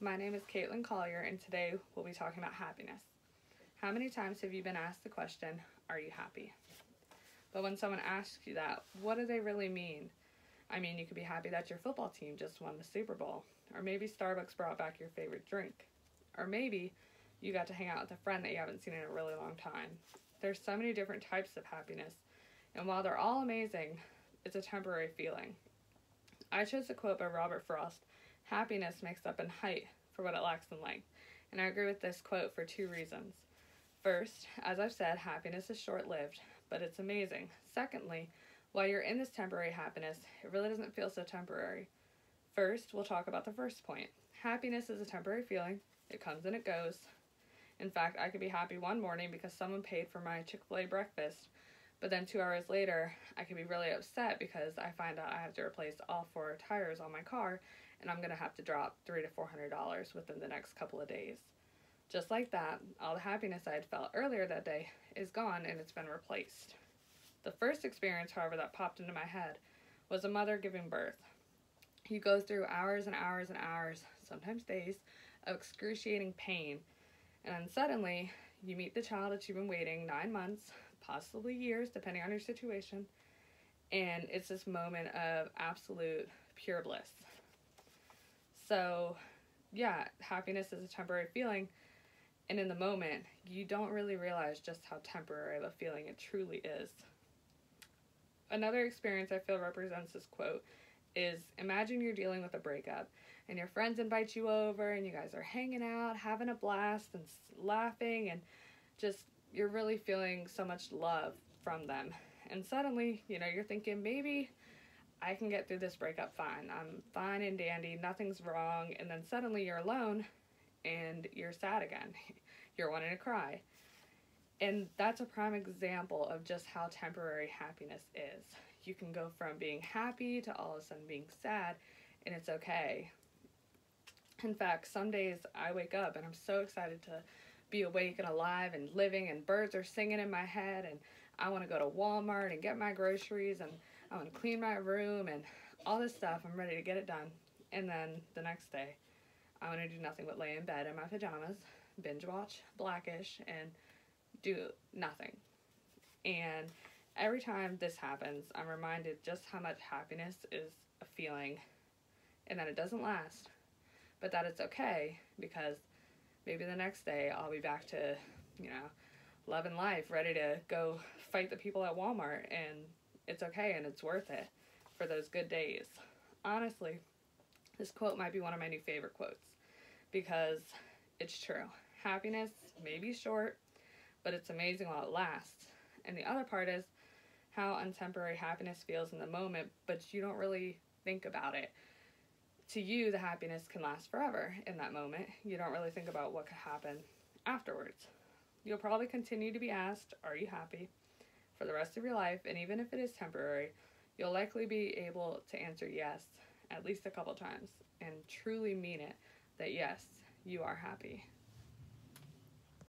My name is Caitlin Collier, and today we'll be talking about happiness. How many times have you been asked the question, are you happy? But when someone asks you that, what do they really mean? I mean, you could be happy that your football team just won the Super Bowl, or maybe Starbucks brought back your favorite drink, or maybe you got to hang out with a friend that you haven't seen in a really long time. There's so many different types of happiness, and while they're all amazing, it's a temporary feeling. I chose a quote by Robert Frost, happiness makes up in height for what it lacks in length, and I agree with this quote for two reasons. First, as I've said, happiness is short-lived, but it's amazing. Secondly, while you're in this temporary happiness, it really doesn't feel so temporary. First, we'll talk about the first point. Happiness is a temporary feeling. It comes and it goes. In fact, I could be happy one morning because someone paid for my Chick-fil-A breakfast, but then 2 hours later, I could be really upset because I find out I have to replace all 4 tires on my car, and I'm going to have to drop $300 to $400 within the next couple of days. Just like that, all the happiness I had felt earlier that day is gone and it's been replaced. The first experience, however, that popped into my head was a mother giving birth. You go through hours and hours and hours, sometimes days, of excruciating pain, and then suddenly you meet the child that you've been waiting 9 months, possibly years, depending on your situation, and it's this moment of absolute pure bliss. So, yeah, happiness is a temporary feeling, and in the moment, you don't really realize just how temporary of a feeling it truly is. Another experience I feel represents this quote is, imagine you're dealing with a breakup, and your friends invite you over, and you guys are hanging out, having a blast, and laughing, and just, you're really feeling so much love from them. And suddenly, you're thinking, maybe I can get through this breakup fine. I'm fine and dandy, nothing's wrong. And then suddenly you're alone and you're sad again. You're wanting to cry. And that's a prime example of just how temporary happiness is. You can go from being happy to all of a sudden being sad, and it's okay. In fact, some days I wake up and I'm so excited to be awake and alive and living, and birds are singing in my head, and I want to go to Walmart and get my groceries, and I want to clean my room and all this stuff. I'm ready to get it done. And then the next day, I want to do nothing but lay in bed in my pajamas, binge watch Blackish, and do nothing. And every time this happens, I'm reminded just how much happiness is a feeling, and that it doesn't last, but that it's okay, because maybe the next day I'll be back to, loving life, ready to go fight the people at Walmart, and it's okay and it's worth it for those good days. Honestly, this quote might be one of my new favorite quotes because it's true. Happiness may be short, but it's amazing while it lasts. And the other part is how untemporary happiness feels in the moment, but you don't really think about it. To you, the happiness can last forever in that moment. You don't really think about what could happen afterwards. You'll probably continue to be asked, are you happy, for the rest of your life, and even if it is temporary, you'll likely be able to answer yes at least a couple times and truly mean it, that yes, you are happy.